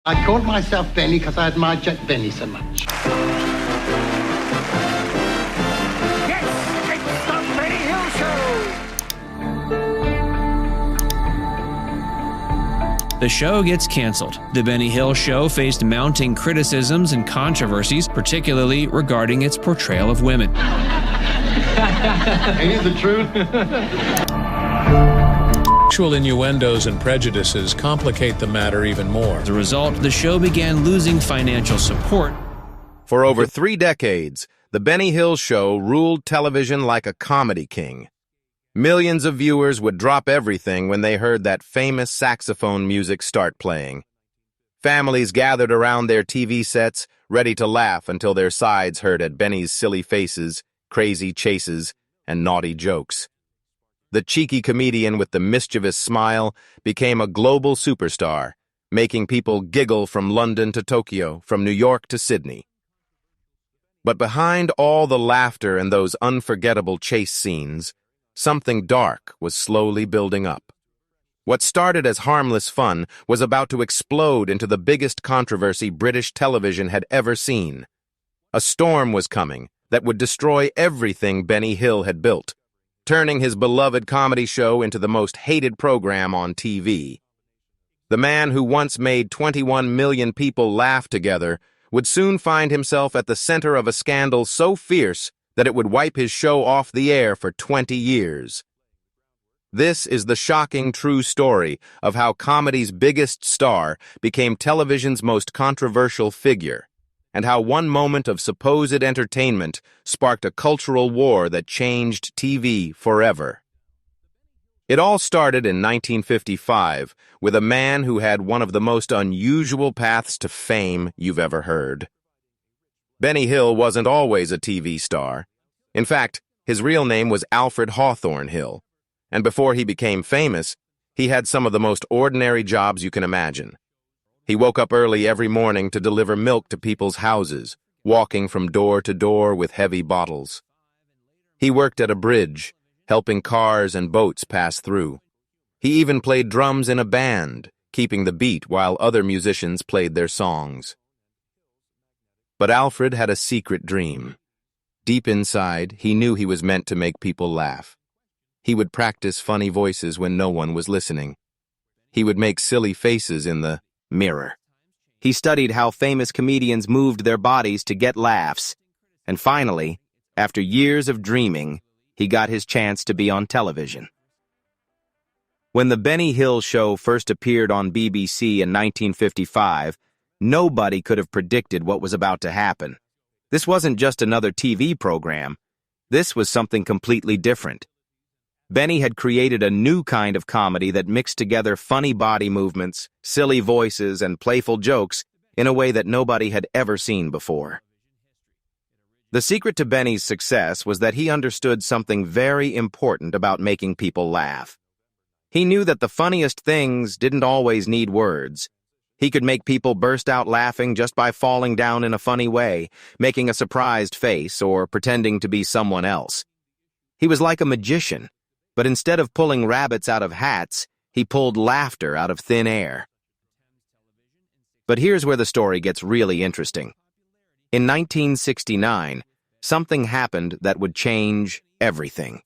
I called myself Benny because I admired Jack Benny so much. Yes, it's the Benny Hill Show! The show gets canceled. The Benny Hill Show faced mounting criticisms and controversies, particularly regarding its portrayal of women. Ain't it the truth? Sexual innuendos and prejudices complicate the matter even more. As a result, the show began losing financial support. For over 3 decades, The Benny Hill Show ruled television like a comedy king. Millions of viewers would drop everything when they heard that famous saxophone music start playing. Families gathered around their TV sets, ready to laugh until their sides hurt at Benny's silly faces, crazy chases, and naughty jokes. The cheeky comedian with the mischievous smile became a global superstar, making people giggle from London to Tokyo, from New York to Sydney. But behind all the laughter and those unforgettable chase scenes, something dark was slowly building up. What started as harmless fun was about to explode into the biggest controversy British television had ever seen. A storm was coming that would destroy everything Benny Hill had built, turning his beloved comedy show into the most hated program on TV. The man who once made 21 million people laugh together would soon find himself at the center of a scandal so fierce that it would wipe his show off the air for 20 years. This is the shocking true story of how comedy's biggest star became television's most controversial figure, and how one moment of supposed entertainment sparked a cultural war that changed TV forever. It all started in 1955 with a man who had one of the most unusual paths to fame you've ever heard. Benny Hill wasn't always a TV star. In fact, his real name was Alfred Hawthorne Hill, and before he became famous, he had some of the most ordinary jobs you can imagine. He woke up early every morning to deliver milk to people's houses, walking from door to door with heavy bottles. He worked at a bridge, helping cars and boats pass through. He even played drums in a band, keeping the beat while other musicians played their songs. But Alfred had a secret dream. Deep inside, he knew he was meant to make people laugh. He would practice funny voices when no one was listening. He would make silly faces in the mirror. He studied how famous comedians moved their bodies to get laughs. And finally, after years of dreaming, he got his chance to be on television. When The Benny Hill Show first appeared on BBC in 1955, nobody could have predicted what was about to happen. This wasn't just another TV program. This was something completely different. Benny had created a new kind of comedy that mixed together funny body movements, silly voices, and playful jokes in a way that nobody had ever seen before. The secret to Benny's success was that he understood something very important about making people laugh. He knew that the funniest things didn't always need words. He could make people burst out laughing just by falling down in a funny way, making a surprised face, or pretending to be someone else. He was like a magician. But instead of pulling rabbits out of hats, he pulled laughter out of thin air. But here's where the story gets really interesting. In 1969, something happened that would change everything.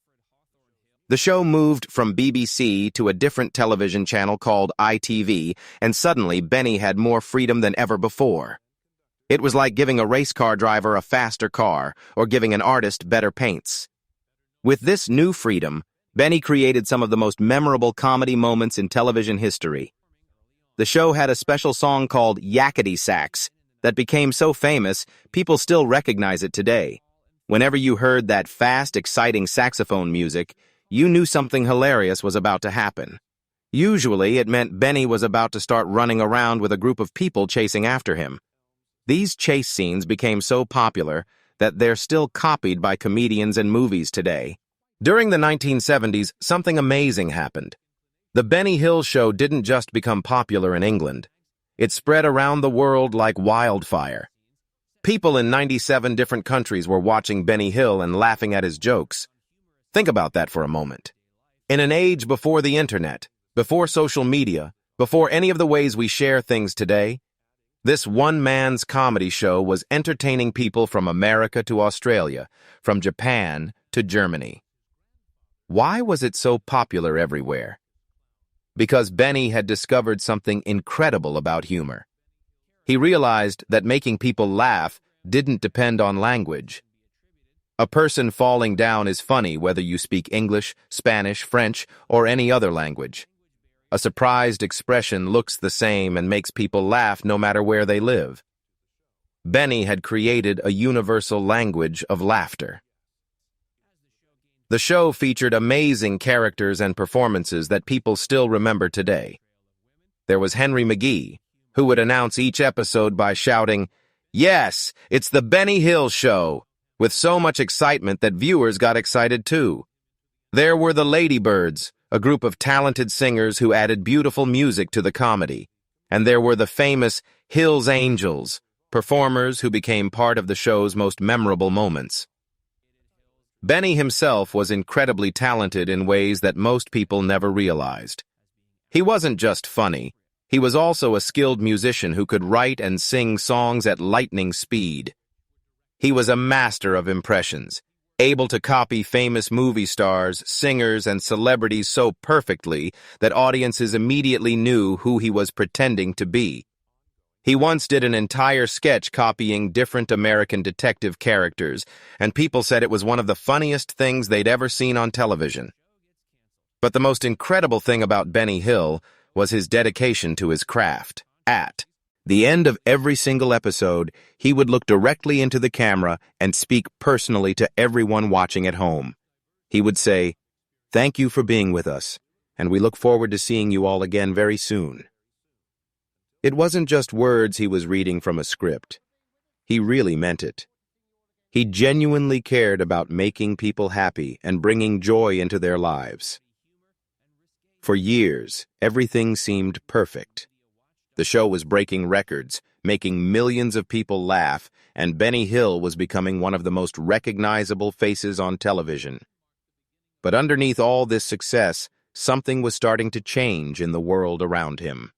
The show moved from BBC to a different television channel called ITV, and suddenly Benny had more freedom than ever before. It was like giving a race car driver a faster car, or giving an artist better paints. With this new freedom, Benny created some of the most memorable comedy moments in television history. The show had a special song called Yakety Sax that became so famous, people still recognize it today. Whenever you heard that fast, exciting saxophone music, you knew something hilarious was about to happen. Usually, it meant Benny was about to start running around with a group of people chasing after him. These chase scenes became so popular that they're still copied by comedians and movies today. During the 1970s, something amazing happened. The Benny Hill Show didn't just become popular in England. It spread around the world like wildfire. People in 97 different countries were watching Benny Hill and laughing at his jokes. Think about that for a moment. In an age before the internet, before social media, before any of the ways we share things today, This one-man's comedy show was entertaining people from America to Australia, from Japan to Germany. Why was it so popular everywhere? Because Benny had discovered something incredible about humor. He realized that making people laugh didn't depend on language. A person falling down is funny whether you speak English, Spanish, French, or any other language. A surprised expression looks the same and makes people laugh no matter where they live. Benny had created a universal language of laughter. The show featured amazing characters and performances that people still remember today. There was Henry McGee, who would announce each episode by shouting, "Yes, it's the Benny Hill Show," with so much excitement that viewers got excited too. There were the Ladybirds, a group of talented singers who added beautiful music to the comedy. And there were the famous Hill's Angels, performers who became part of the show's most memorable moments. Benny himself was incredibly talented in ways that most people never realized. He wasn't just funny, he was also a skilled musician who could write and sing songs at lightning speed. He was a master of impressions, able to copy famous movie stars, singers, and celebrities so perfectly that audiences immediately knew who he was pretending to be. He once did an entire sketch copying different American detective characters, and people said it was one of the funniest things they'd ever seen on television. But the most incredible thing about Benny Hill was his dedication to his craft. At the end of every single episode, he would look directly into the camera and speak personally to everyone watching at home. He would say, "Thank you for being with us, and we look forward to seeing you all again very soon." It wasn't just words he was reading from a script. He really meant it. He genuinely cared about making people happy and bringing joy into their lives. For years, everything seemed perfect. The show was breaking records, making millions of people laugh, and Benny Hill was becoming one of the most recognizable faces on television. But underneath all this success, something was starting to change in the world around him.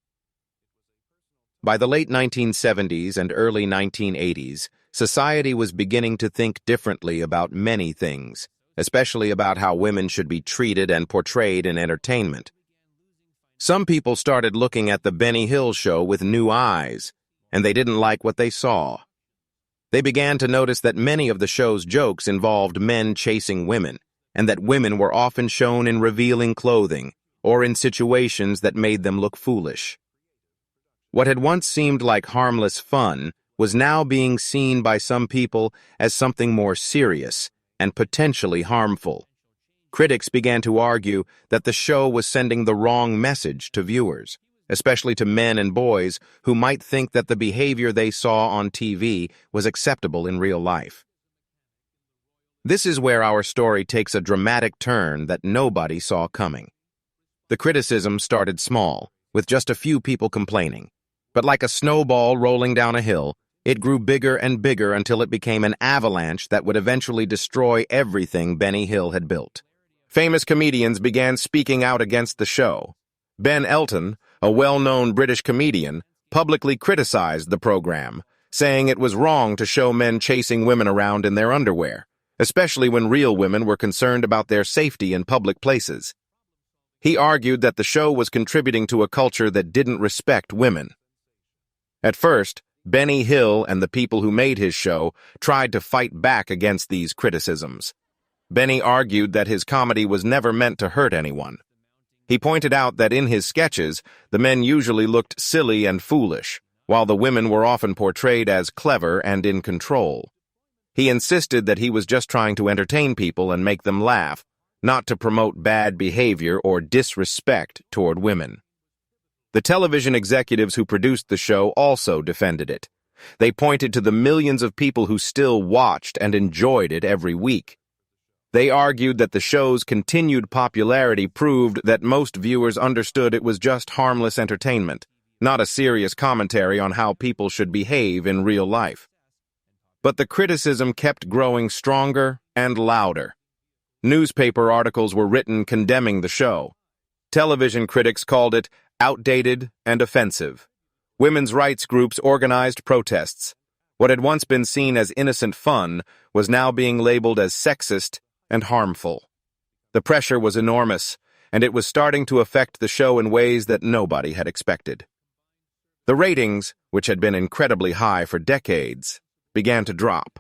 By the late 1970s and early 1980s, society was beginning to think differently about many things, especially about how women should be treated and portrayed in entertainment. Some people started looking at the Benny Hill Show with new eyes, and they didn't like what they saw. They began to notice that many of the show's jokes involved men chasing women, and that women were often shown in revealing clothing or in situations that made them look foolish. What had once seemed like harmless fun was now being seen by some people as something more serious and potentially harmful. Critics began to argue that the show was sending the wrong message to viewers, especially to men and boys who might think that the behavior they saw on TV was acceptable in real life. This is where our story takes a dramatic turn that nobody saw coming. The criticism started small, with just a few people complaining. But like a snowball rolling down a hill, it grew bigger and bigger until it became an avalanche that would eventually destroy everything Benny Hill had built. Famous comedians began speaking out against the show. Ben Elton, a well-known British comedian, publicly criticized the program, saying it was wrong to show men chasing women around in their underwear, especially when real women were concerned about their safety in public places. He argued that the show was contributing to a culture that didn't respect women. At first, Benny Hill and the people who made his show tried to fight back against these criticisms. Benny argued that his comedy was never meant to hurt anyone. He pointed out that in his sketches, the men usually looked silly and foolish, while the women were often portrayed as clever and in control. He insisted that he was just trying to entertain people and make them laugh, not to promote bad behavior or disrespect toward women. The television executives who produced the show also defended it. They pointed to the millions of people who still watched and enjoyed it every week. They argued that the show's continued popularity proved that most viewers understood it was just harmless entertainment, not a serious commentary on how people should behave in real life. But the criticism kept growing stronger and louder. Newspaper articles were written condemning the show. Television critics called it outdated and offensive, Women's rights groups organized protests. What had once been seen as innocent fun was now being labeled as sexist and harmful. The pressure was enormous, and it was starting to affect the show in ways that nobody had expected. The ratings, which had been incredibly high for decades, began to drop.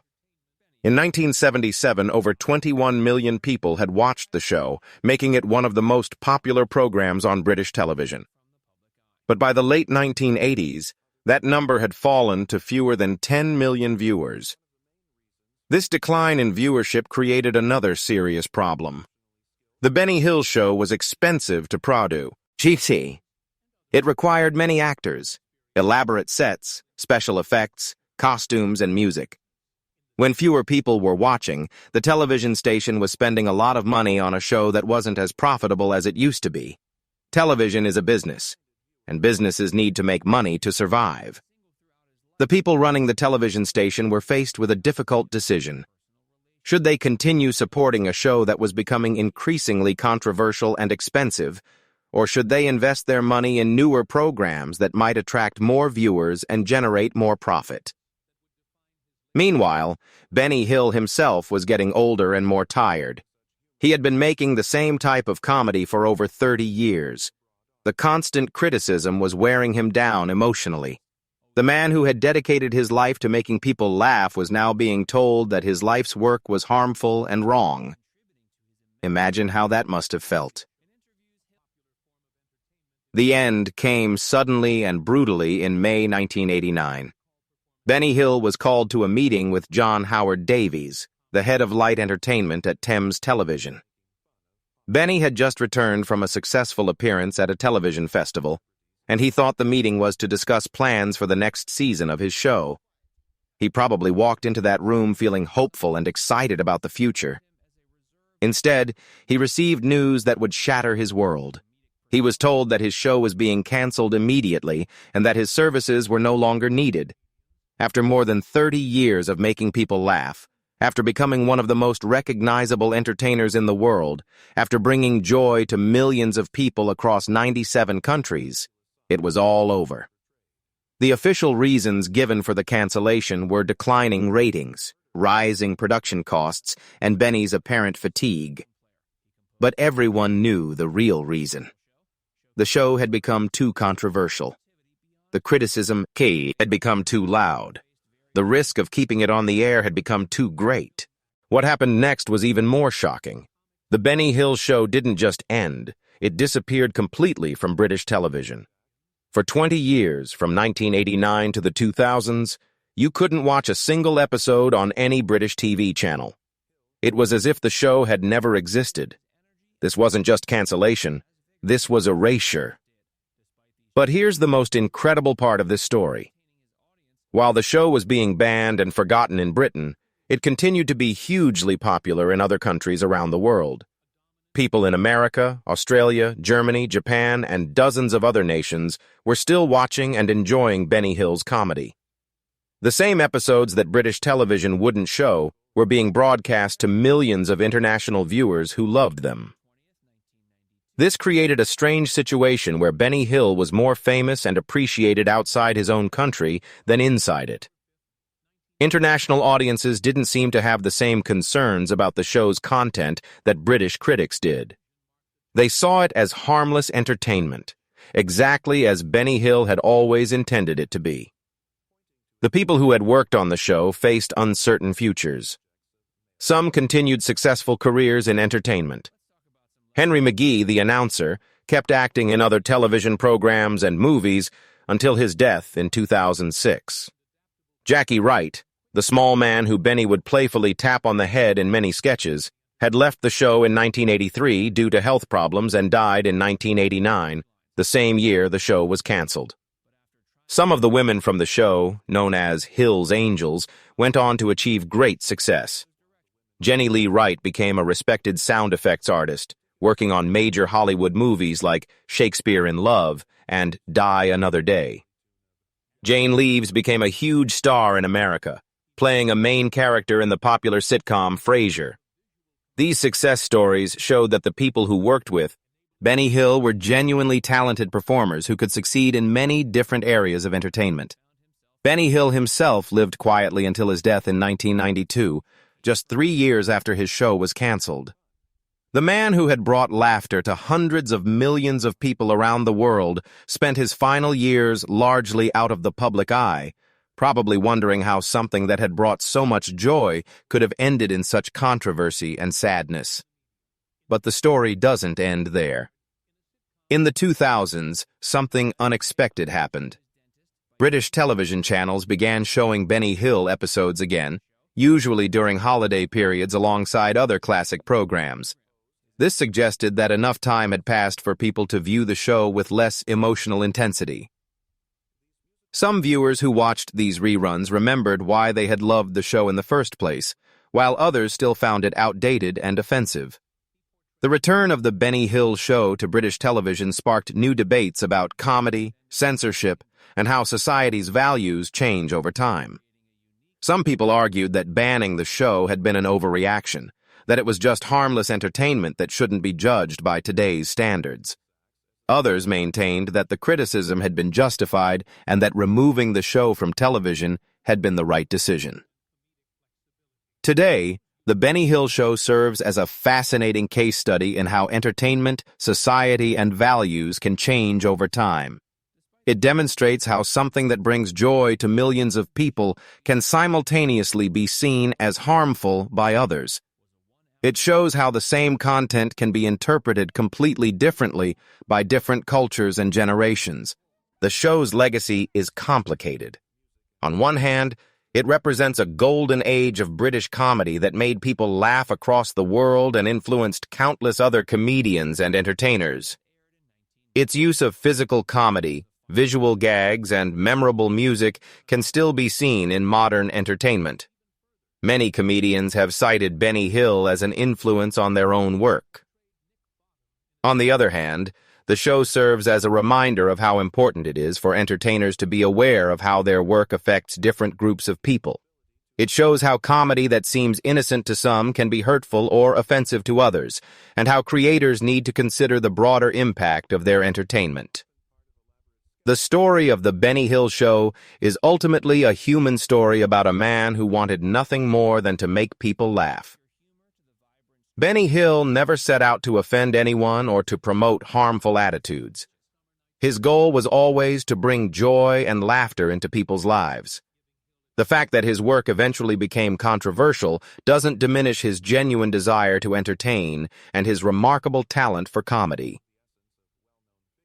In 1977, over 21 million people had watched the show, making it one of the most popular programs on British television. But by the late 1980s, that number had fallen to fewer than 10 million viewers. This decline in viewership created another serious problem. The Benny Hill show was expensive to produce. It required many actors, elaborate sets, special effects, costumes, and music. When fewer people were watching, the television station was spending a lot of money on a show that wasn't as profitable as it used to be. Television is a business, and businesses need to make money to survive. The people running the television station were faced with a difficult decision. Should they continue supporting a show that was becoming increasingly controversial and expensive, or should they invest their money in newer programs that might attract more viewers and generate more profit? Meanwhile, Benny Hill himself was getting older and more tired. He had been making the same type of comedy for over 30 years. The constant criticism was wearing him down emotionally. The man who had dedicated his life to making people laugh was now being told that his life's work was harmful and wrong. Imagine how that must have felt. The end came suddenly and brutally in May 1989. Benny Hill was called to a meeting with John Howard Davies, the head of light entertainment at Thames Television. Benny had just returned from a successful appearance at a television festival, and he thought the meeting was to discuss plans for the next season of his show. He probably walked into that room feeling hopeful and excited about the future. Instead, he received news that would shatter his world. He was told that his show was being canceled immediately and that his services were no longer needed. After more than 30 years of making people laugh, after becoming one of the most recognizable entertainers in the world, after bringing joy to millions of people across 97 countries, it was all over. The official reasons given for the cancellation were declining ratings, rising production costs, and Benny's apparent fatigue. But everyone knew the real reason. The show had become too controversial. The criticism had become too loud. The risk of keeping it on the air had become too great. What happened next was even more shocking. The Benny Hill show didn't just end, it disappeared completely from British television. For 20 years, from 1989 to the 2000s, you couldn't watch a single episode on any British TV channel. It was as if the show had never existed. This wasn't just cancellation, this was erasure. But here's the most incredible part of this story. While the show was being banned and forgotten in Britain, it continued to be hugely popular in other countries around the world. People in America, Australia, Germany, Japan, and dozens of other nations were still watching and enjoying Benny Hill's comedy. The same episodes that British television wouldn't show were being broadcast to millions of international viewers who loved them. This created a strange situation where Benny Hill was more famous and appreciated outside his own country than inside it. International audiences didn't seem to have the same concerns about the show's content that British critics did. They saw it as harmless entertainment, exactly as Benny Hill had always intended it to be. The people who had worked on the show faced uncertain futures. Some continued successful careers in entertainment. Henry McGee, the announcer, kept acting in other television programs and movies until his death in 2006. Jackie Wright, the small man who Benny would playfully tap on the head in many sketches, had left the show in 1983 due to health problems and died in 1989, the same year the show was canceled. Some of the women from the show, known as Hill's Angels, went on to achieve great success. Jenny Lee Wright became a respected sound effects artist, working on major Hollywood movies like Shakespeare in Love and Die Another Day. Jane Leeves became a huge star in America, playing a main character in the popular sitcom Frasier. These success stories showed that the people who worked with Benny Hill were genuinely talented performers who could succeed in many different areas of entertainment. Benny Hill himself lived quietly until his death in 1992, just 3 years after his show was canceled. The man who had brought laughter to hundreds of millions of people around the world spent his final years largely out of the public eye, probably wondering how something that had brought so much joy could have ended in such controversy and sadness. But the story doesn't end there. In the 2000s, something unexpected happened. British television channels began showing Benny Hill episodes again, usually during holiday periods alongside other classic programs. This suggested that enough time had passed for people to view the show with less emotional intensity. Some viewers who watched these reruns remembered why they had loved the show in the first place, while others still found it outdated and offensive. The return of the Benny Hill show to British television sparked new debates about comedy, censorship, and how society's values change over time. Some people argued that banning the show had been an overreaction, that it was just harmless entertainment that shouldn't be judged by today's standards. Others maintained that the criticism had been justified and that removing the show from television had been the right decision. Today, the Benny Hill Show serves as a fascinating case study in how entertainment, society, and values can change over time. It demonstrates how something that brings joy to millions of people can simultaneously be seen as harmful by others. It shows how the same content can be interpreted completely differently by different cultures and generations. The show's legacy is complicated. On one hand, it represents a golden age of British comedy that made people laugh across the world and influenced countless other comedians and entertainers. Its use of physical comedy, visual gags, and memorable music can still be seen in modern entertainment. Many comedians have cited Benny Hill as an influence on their own work. On the other hand, the show serves as a reminder of how important it is for entertainers to be aware of how their work affects different groups of people. It shows how comedy that seems innocent to some can be hurtful or offensive to others, and how creators need to consider the broader impact of their entertainment. The story of the Benny Hill Show is ultimately a human story about a man who wanted nothing more than to make people laugh. Benny Hill never set out to offend anyone or to promote harmful attitudes. His goal was always to bring joy and laughter into people's lives. The fact that his work eventually became controversial doesn't diminish his genuine desire to entertain and his remarkable talent for comedy.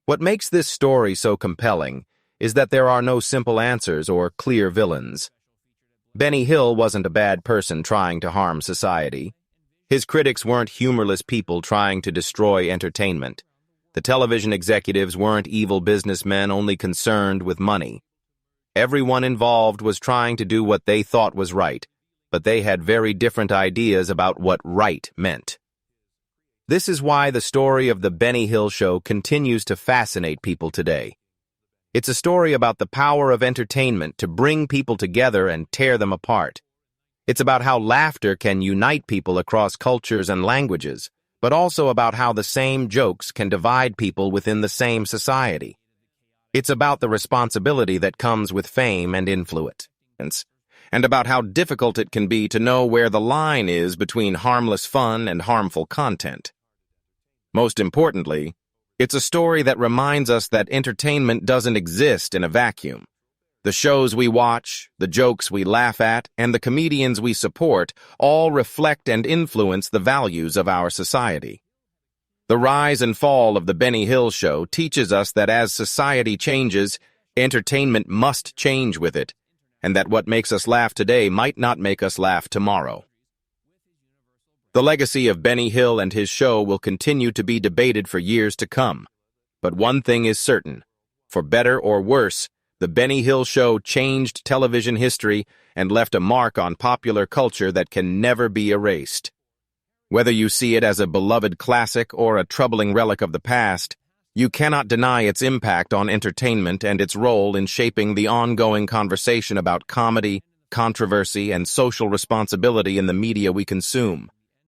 What makes this story so compelling is that there are no simple answers or clear villains. Benny Hill wasn't a bad person trying to harm society. His critics weren't humorless people trying to destroy entertainment. The television executives weren't evil businessmen only concerned with money. Everyone involved was trying to do what they thought was right, but they had very different ideas about what right meant. This is why the story of the Benny Hill Show continues to fascinate people today. It's a story about the power of entertainment to bring people together and tear them apart. It's about how laughter can unite people across cultures and languages, but also about how the same jokes can divide people within the same society. It's about the responsibility that comes with fame and influence, and about how difficult it can be to know where the line is between harmless fun and harmful content. Most importantly, it's a story that reminds us that entertainment doesn't exist in a vacuum. The shows we watch, the jokes we laugh at, and the comedians we support all reflect and influence the values of our society. The rise and fall of the Benny Hill Show teaches us that as society changes, entertainment must change with it, and that what makes us laugh today might not make us laugh tomorrow. The legacy of Benny Hill and his show will continue to be debated for years to come. But one thing is certain: for better or worse, the Benny Hill Show changed television history and left a mark on popular culture that can never be erased. Whether you see it as a beloved classic or a troubling relic of the past, you cannot deny its impact on entertainment and its role in shaping the ongoing conversation about comedy, controversy, and social responsibility in the media we consume.